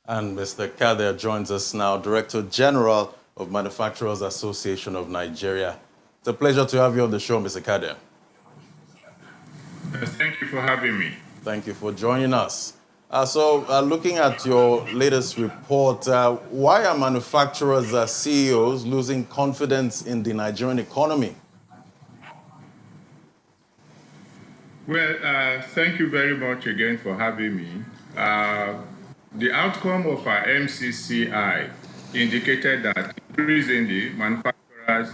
And Mr. Kader joins us now, Director General of Manufacturers Association of Nigeria. It's a pleasure to have you on the show, Mr. Kader. Thank you for having me. Thank you for joining us. Looking at your latest report, why are manufacturers' CEOs losing confidence in the Nigerian economy? Well, thank you very much again for having me. The outcome of our MCCI indicated that increasingly manufacturers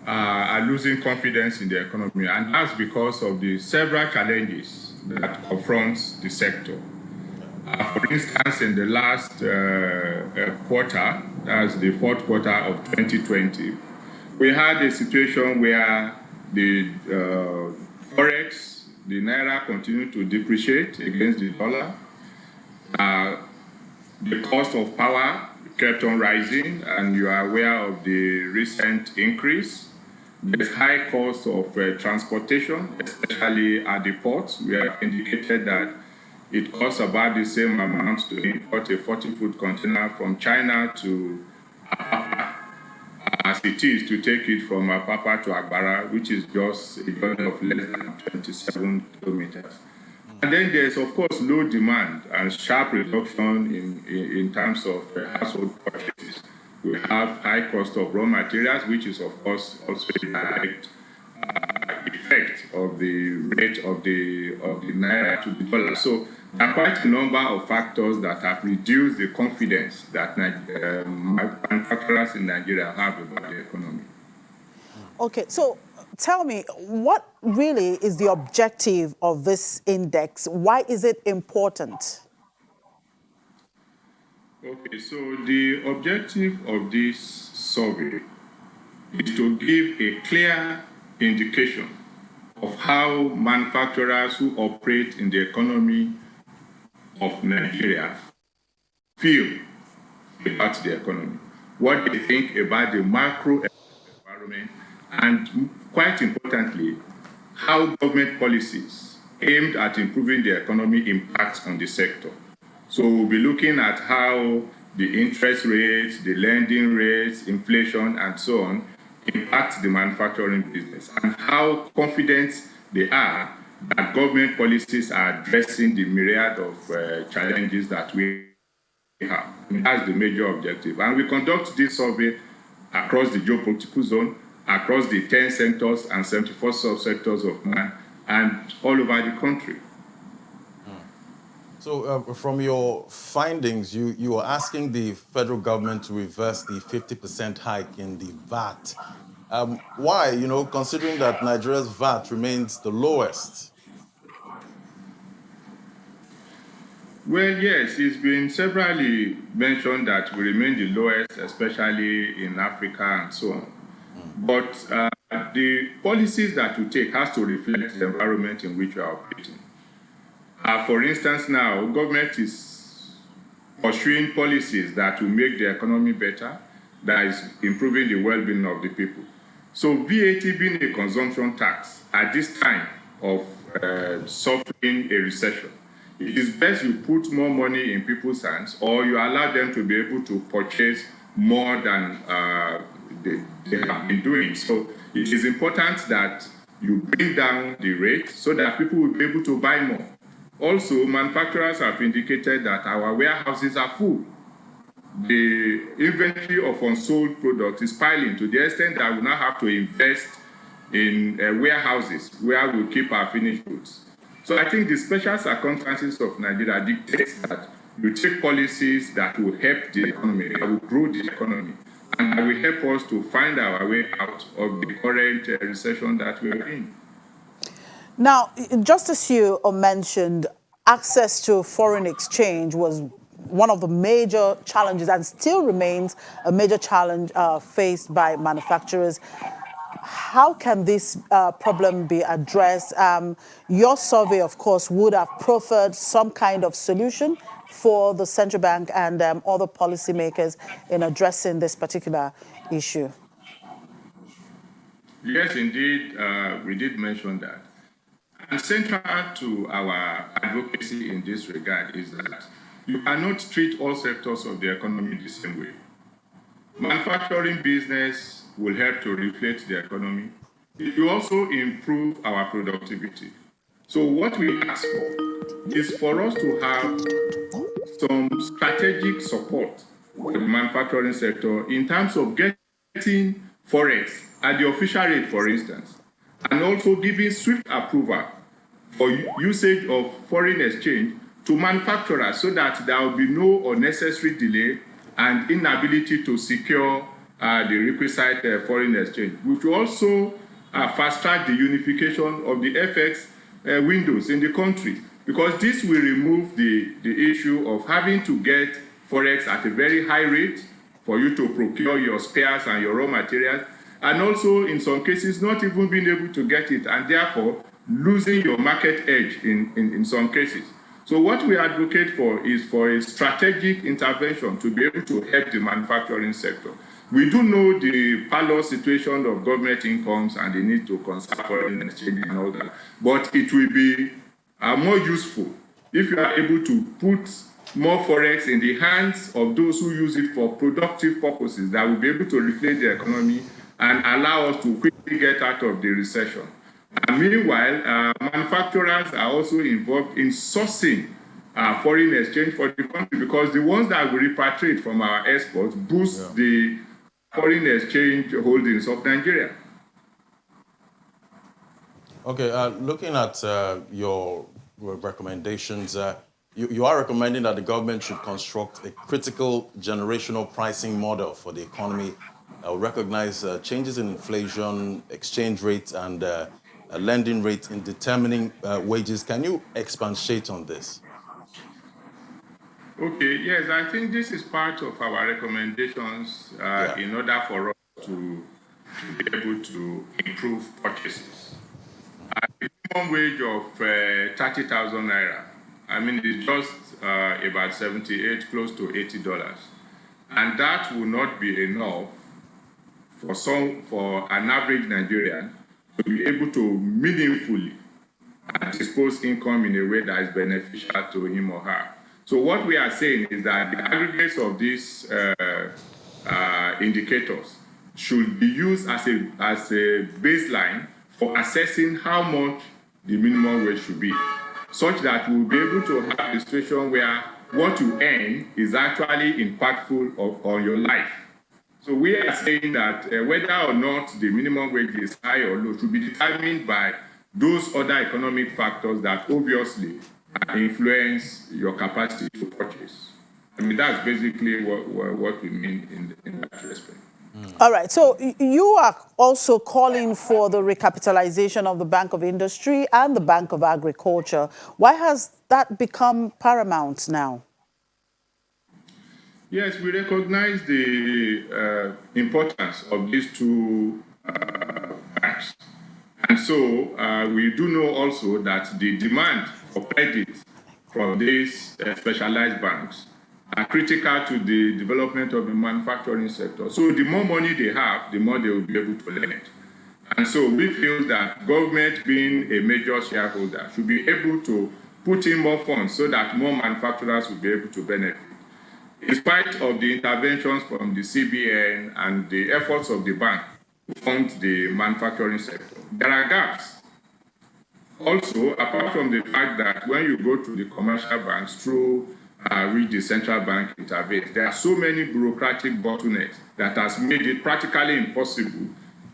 are losing confidence in the economy, and that's because of the several challenges that confront the sector. For instance, in the last quarter, that's the fourth quarter of 2020, we had a situation where the forex, the naira, continued to depreciate against the dollar. The cost of power kept on rising, and you are aware of the recent increase. There's high cost of transportation, especially at the ports. We have indicated that it costs about the same amount to import a 40-foot container from China to Apapa as it is to take it from Apapa to Agbara, which is just a journey of less than 27 kilometers. And then there's, of course, low demand and sharp reduction in terms of household purchases. We have high cost of raw materials, which is, of course, also a direct effect of the rate of the naira to the dollar. So there are quite a number of factors that have reduced the confidence that manufacturers in Nigeria have about the economy. Okay, so tell me, what really is the objective of this index? Why is it important? Okay, so the objective of this survey is to give a clear indication of how manufacturers who operate in the economy of Nigeria feel about the economy, what they think about the macro environment, and quite importantly, how government policies aimed at improving the economy impact on the sector. So we'll be looking at how the interest rates, the lending rates, inflation, and so on impact the manufacturing business, and how confident they are that government policies are addressing the myriad of challenges that we have. That's the major objective. And we conduct this survey across the geopolitical zone, across the 10 sectors and 74 subsectors of man, and all over the country. So from your findings, you are asking the federal government to reverse the 50% hike in the VAT. Why, considering that Nigeria's VAT remains the lowest? Well, yes, it's been severally mentioned that we remain the lowest, especially in Africa and so on. But the policies that we take has to reflect the environment in which we are operating. For instance, now, government is pursuing policies that will make the economy better, that is improving the well-being of the people. So VAT being a consumption tax at this time of suffering a recession, it is best you put more money in people's hands, or you allow them to be able to purchase more than they have been doing. So it is important that you bring down the rate so that people will be able to buy more. Also, manufacturers have indicated that our warehouses are full. The inventory of unsold products is piling to the extent that we now have to invest in warehouses where we keep our finished goods. So I think the special circumstances of Nigeria dictates that you take policies that will help the economy, that will grow the economy, and that will help us to find our way out of the current recession that we're in. Now, just as you mentioned, access to foreign exchange was one of the major challenges and still remains a major challenge faced by manufacturers. How can this problem be addressed? Your survey, of course, would have proffered some kind of solution for the central bank and other policymakers in addressing this particular issue. Yes, indeed, we did mention that. And central to our advocacy in this regard is that you cannot treat all sectors of the economy the same way. Manufacturing business will help to reflate the economy. It will also improve our productivity. So what we ask for is for us to have some strategic support for the manufacturing sector in terms of getting forex at the official rate, for instance, and also giving swift approval for usage of foreign exchange to manufacturers so that there will be no unnecessary delay and inability to secure the requisite foreign exchange, which will also fast-track the unification of the FX windows in the country, because this will remove the issue of having to get forex at a very high rate for you to procure your spares and your raw materials, and also in some cases not even being able to get it, and therefore losing your market edge in some cases. So what we advocate for is for a strategic intervention to be able to help the manufacturing sector. We do know the parallel situation of government incomes and the need to conserve foreign exchange and all that, but it will be more useful if you are able to put more forex in the hands of those who use it for productive purposes that will be able to reflate the economy and allow us to quickly get out of the recession. And meanwhile, manufacturers are also involved in sourcing foreign exchange for the country, because the ones that we repatriate from our exports boost the foreign exchange holdings of Nigeria. Okay, looking at your recommendations, you are recommending that the government should construct a critical generational pricing model for the economy that will recognize changes in inflation, exchange rates, and lending rates in determining wages. Can you expatiate on this? Okay, yes, I think this is part of our recommendations in order for us to be able to improve purchases. A minimum wage of 30,000 naira, I mean, it's just about 78, close to $80. And that will not be enough for an average Nigerian to be able to meaningfully dispose income in a way that is beneficial to him or her. So what we are saying is that the aggregates of these indicators should be used as a baseline for assessing how much the minimum wage should be, such that we'll be able to have a situation where what you earn is actually impactful on your life. So we are saying that whether or not the minimum wage is high or low should be determined by those other economic factors that obviously influence your capacity to purchase. I mean, that's basically what we mean in that respect. All right. So you are also calling for the recapitalization of the Bank of Industry and the Bank of Agriculture. Why has that become paramount now? Yes, we recognize the importance of these two banks. And so we do know also that the demand for credit from these specialized banks are critical to the development of the manufacturing sector. So the more money they have, the more they will be able to lend it. And so we feel that government, being a major shareholder, should be able to put in more funds so that more manufacturers will be able to benefit. In spite of the interventions from the CBN and the efforts of the bank to fund the manufacturing sector, there are gaps. Also, apart from the fact that when you go to the commercial banks through which the central bank intervenes, there are so many bureaucratic bottlenecks that has made it practically impossible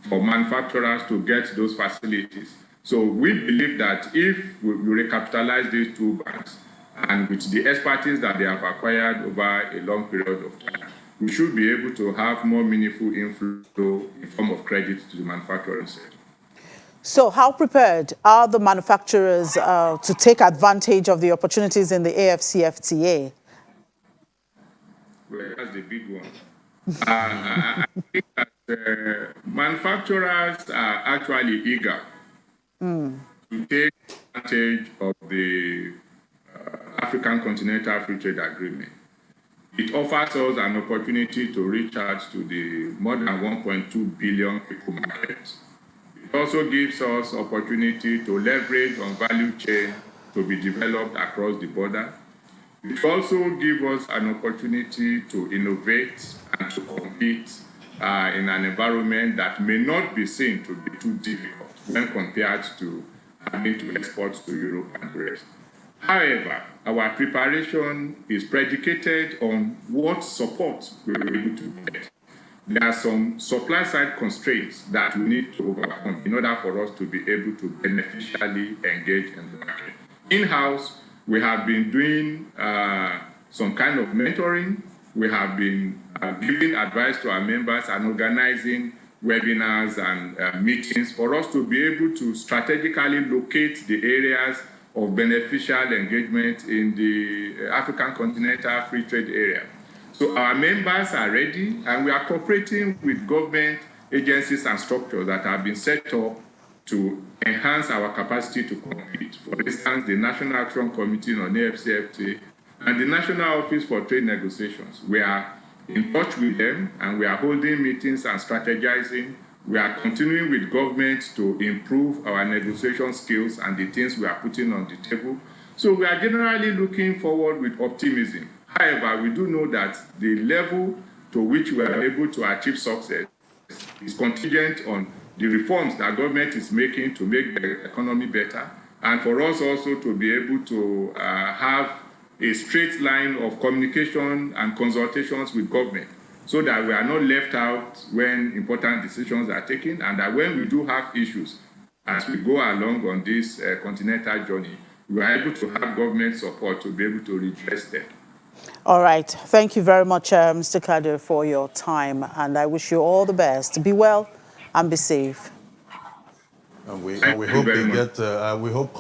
for manufacturers to get those facilities. So we believe that if we recapitalize these two banks, and with the expertise that they have acquired over a long period of time, we should be able to have more meaningful inflow in form of credit to the manufacturing sector. So how prepared are the manufacturers to take advantage of the opportunities in the AFCFTA? Well, that's the big one. I think that manufacturers are actually eager to take advantage of the African Continental Free Trade Agreement. It offers us an opportunity to reach out to the more than 1.2 billion people market. It also gives us opportunity to leverage on value chain to be developed across the border. It also gives us an opportunity to innovate and to compete in an environment that may not be seen to be too difficult when compared to having to export to Europe and the rest. However, our preparation is predicated on what support we're able to get. There are some supply side constraints that we need to overcome in order for us to be able to beneficially engage in the market. In-house, we have been doing some kind of mentoring. We have been giving advice to our members and organizing webinars and meetings for us to be able to strategically locate the areas of beneficial engagement in the African continental free trade area. So our members are ready, and we are cooperating with government agencies and structures that have been set up to enhance our capacity to compete. For instance, the National Action Committee on AFCFTA and the National Office for Trade Negotiations. We are in touch with them, and we are holding meetings and strategizing. We are continuing with government to improve our negotiation skills and the things we are putting on the table. So we are generally looking forward with optimism. However, we do know that the level to which we are able to achieve success is contingent on the reforms that government is making to make the economy better, and for us also to be able to have a straight line of communication and consultations with government, so that we are not left out when important decisions are taken, and that when we do have issues as we go along on this continental journey, we are able to have government support to be able to redress them. All right. Thank you very much, Mr. Kadir, for your time, and I wish you all the best. Be well and be safe. And we hope they get. We hope.